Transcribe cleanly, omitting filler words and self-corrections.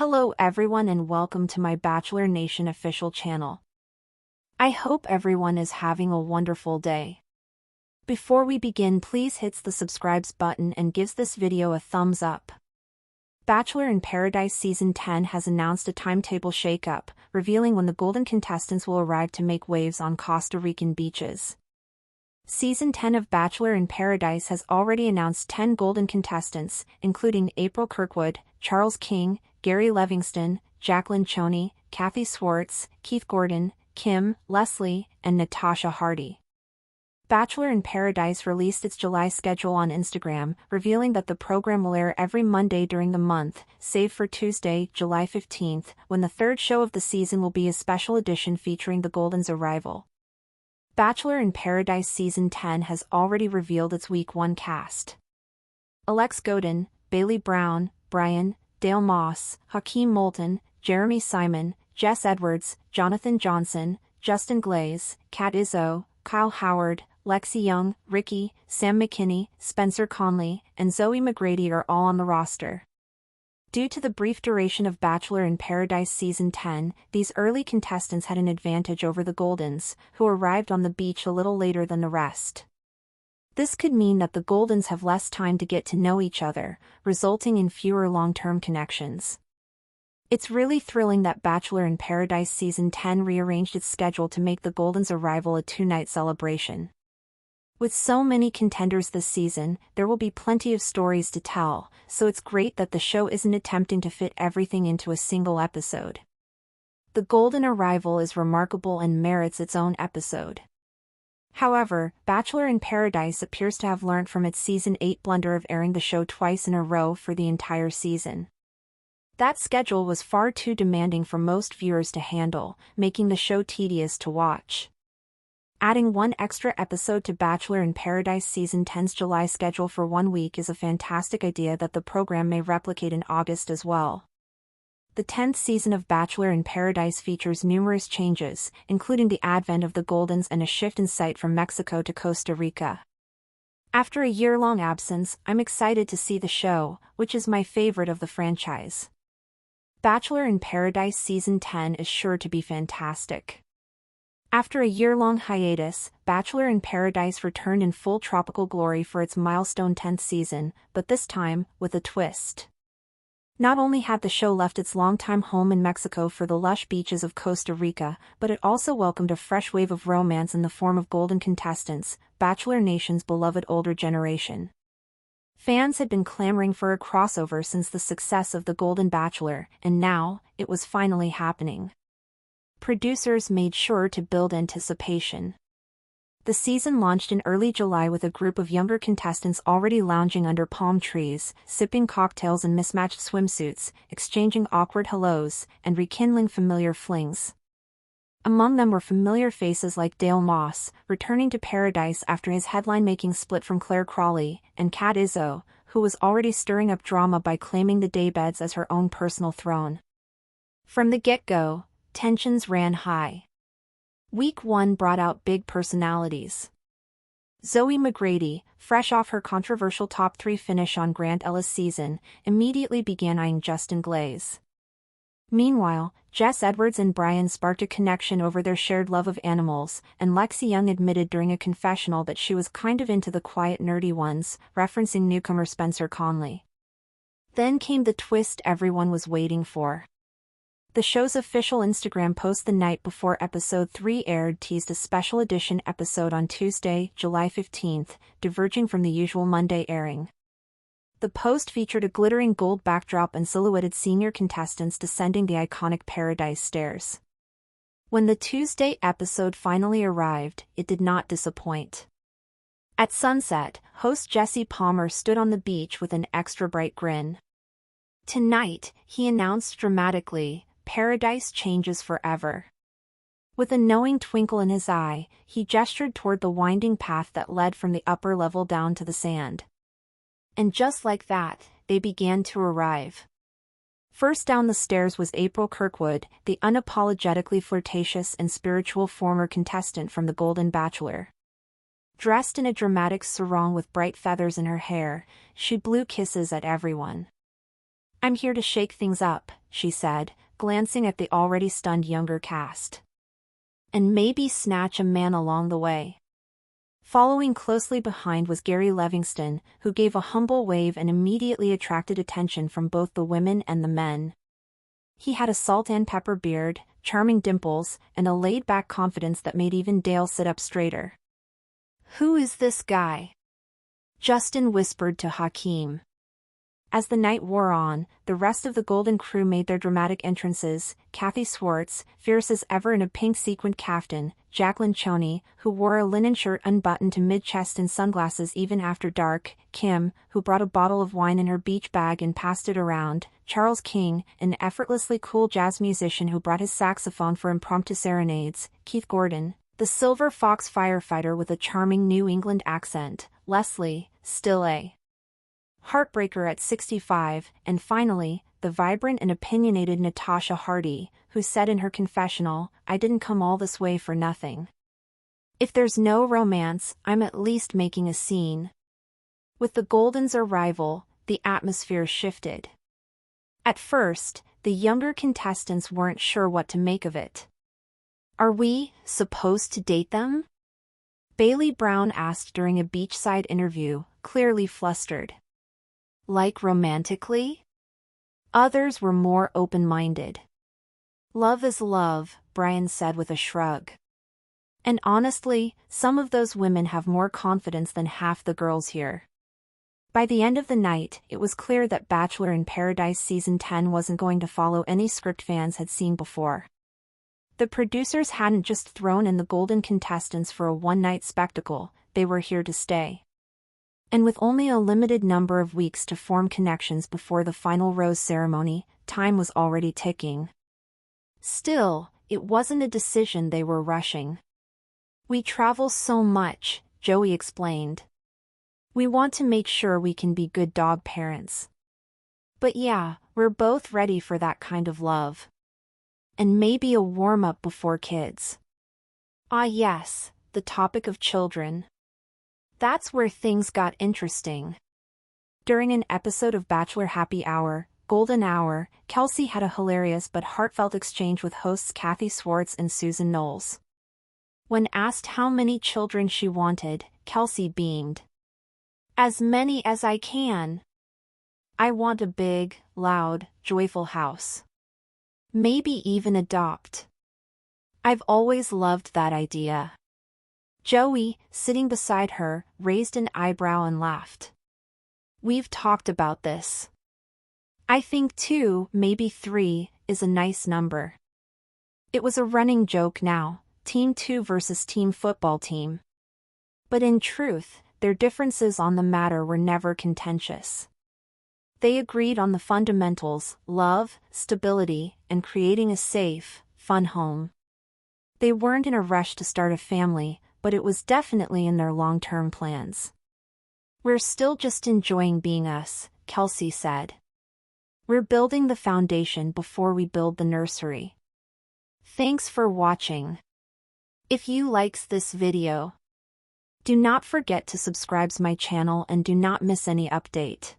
Hello everyone and welcome to my Bachelor Nation official channel. I hope everyone is having a wonderful day. Before we begin, please hit the subscribe button and gives this video a thumbs up. Bachelor in Paradise Season 10 has announced a timetable shakeup, revealing when the golden contestants will arrive to make waves on Costa Rican beaches. Season 10 of Bachelor in Paradise has already announced 10 golden contestants, including April Kirkwood, Charles King, Gary Livingston, Jacqueline Choney, Kathy Swartz, Keith Gordon, Kim, Leslie, and Natasha Hardy. Bachelor in Paradise released its July schedule on Instagram, revealing that the program will air every Monday during the month, save for Tuesday, July 15th, when the third show of the season will be a special edition featuring the Goldens' arrival. Bachelor in Paradise Season 10 has already revealed its Week 1 cast. Alex Godin, Bailey Brown, Brian, Dale Moss, Hakeem Moulton, Jeremy Simon, Jess Edwards, Jonathan Johnson, Justin Glaze, Kat Izzo, Kyle Howard, Lexi Young, Ricky, Sam McKinney, Spencer Conley, and Zoe McGrady are all on the roster. Due to the brief duration of Bachelor in Paradise Season 10, these early contestants had an advantage over the Goldens, who arrived on the beach a little later than the rest. This could mean that the Goldens have less time to get to know each other, resulting in fewer long-term connections. It's really thrilling that Bachelor in Paradise Season 10 rearranged its schedule to make the Goldens' arrival a two-night celebration. With so many contenders this season, there will be plenty of stories to tell, so it's great that the show isn't attempting to fit everything into a single episode. The Golden arrival is remarkable and merits its own episode. However, Bachelor in Paradise appears to have learned from its Season 8 blunder of airing the show twice in a row for the entire season. That schedule was far too demanding for most viewers to handle, making the show tedious to watch. Adding one extra episode to Bachelor in Paradise Season 10's July schedule for 1 week is a fantastic idea that the program may replicate in August as well. The 10th season of Bachelor in Paradise features numerous changes, including the advent of the Goldens and a shift in site from Mexico to Costa Rica. After a year-long absence, I'm excited to see the show, which is my favorite of the franchise. Bachelor in Paradise Season 10 is sure to be fantastic. After a year-long hiatus, Bachelor in Paradise returned in full tropical glory for its milestone 10th season, but this time, with a twist. Not only had the show left its longtime home in Mexico for the lush beaches of Costa Rica, but it also welcomed a fresh wave of romance in the form of golden contestants, Bachelor Nation's beloved older generation. Fans had been clamoring for a crossover since the success of The Golden Bachelor, and now, it was finally happening. Producers made sure to build anticipation. The season launched in early July with a group of younger contestants already lounging under palm trees, sipping cocktails in mismatched swimsuits, exchanging awkward hellos, and rekindling familiar flings. Among them were familiar faces like Dale Moss, returning to Paradise after his headline-making split from Claire Crawley, and Kat Izzo, who was already stirring up drama by claiming the daybeds as her own personal throne. From the get-go, tensions ran high. Week 1 brought out big personalities. Zoe McGrady, fresh off her controversial top 3 finish on Grant Ella's season, immediately began eyeing Justin Glaze. Meanwhile, Jess Edwards and Brian sparked a connection over their shared love of animals, and Lexi Young admitted during a confessional that she was kind of into the quiet nerdy ones, referencing newcomer Spencer Conley. Then came the twist everyone was waiting for. The show's official Instagram post the night before Episode 3 aired teased a special edition episode on Tuesday, July 15th, diverging from the usual Monday airing. The post featured a glittering gold backdrop and silhouetted senior contestants descending the iconic Paradise stairs. When the Tuesday episode finally arrived, it did not disappoint. At sunset, host Jesse Palmer stood on the beach with an extra bright grin. Tonight, he announced dramatically, "Paradise changes forever." With a knowing twinkle in his eye, he gestured toward the winding path that led from the upper level down to the sand. And just like that, they began to arrive. First down the stairs was April Kirkwood, the unapologetically flirtatious and spiritual former contestant from The Golden Bachelor. Dressed in a dramatic sarong with bright feathers in her hair, she blew kisses at everyone. "I'm here to shake things up," she said, glancing at the already stunned younger cast. And maybe snatch a man along the way. Following closely behind was Gary Livingston, who gave a humble wave and immediately attracted attention from both the women and the men. He had a salt and pepper beard, charming dimples, and a laid-back confidence that made even Dale sit up straighter. "Who is this guy?" Justin whispered to Hakeem. As the night wore on, the rest of the Golden crew made their dramatic entrances. Kathy Swartz, fierce as ever in a pink sequined caftan, Jacqueline Choney, who wore a linen shirt unbuttoned to mid-chest and sunglasses even after dark, Kim, who brought a bottle of wine in her beach bag and passed it around, Charles King, an effortlessly cool jazz musician who brought his saxophone for impromptu serenades, Keith Gordon, the Silver Fox firefighter with a charming New England accent, Leslie, still a heartbreaker at 65, and finally, the vibrant and opinionated Natasha Hardy, who said in her confessional, "I didn't come all this way for nothing. If there's no romance, I'm at least making a scene." With the Golden's arrival, the atmosphere shifted. At first, the younger contestants weren't sure what to make of it. "Are we supposed to date them?" Bailey Brown asked during a beachside interview, clearly flustered. "Like romantically?" Others were more open-minded. "Love is love," Brian said with a shrug. And honestly, some of those women have more confidence than half the girls here. By the end of the night, it was clear that Bachelor in Paradise Season 10 wasn't going to follow any script fans had seen before. The producers hadn't just thrown in the Golden contestants for a one-night spectacle, they were here to stay. And with only a limited number of weeks to form connections before the final rose ceremony, time was already ticking. Still, it wasn't a decision they were rushing. "We travel so much," Joey explained. "We want to make sure we can be good dog parents. But yeah, we're both ready for that kind of love. And maybe a warm-up before kids." Ah yes, the topic of children. That's where things got interesting. During an episode of Bachelor Happy Hour, Golden Hour, Kelsey had a hilarious but heartfelt exchange with hosts Kathy Swartz and Susan Knowles. When asked how many children she wanted, Kelsey beamed. "As many as I can. I want a big, loud, joyful house. Maybe even adopt. I've always loved that idea." Joey, sitting beside her, raised an eyebrow and laughed. "We've talked about this. I think 2, maybe 3, is a nice number." It was a running joke now, Team 2 versus Team Football Team. But in truth, their differences on the matter were never contentious. They agreed on the fundamentals: love, stability, and creating a safe, fun home. They weren't in a rush to start a family, but it was definitely in their long-term plans. "We're still just enjoying being us," Kelsey said. "We're building the foundation before we build the nursery." Thanks for watching. If you likes this video, do not forget to subscribe to my channel and do not miss any update.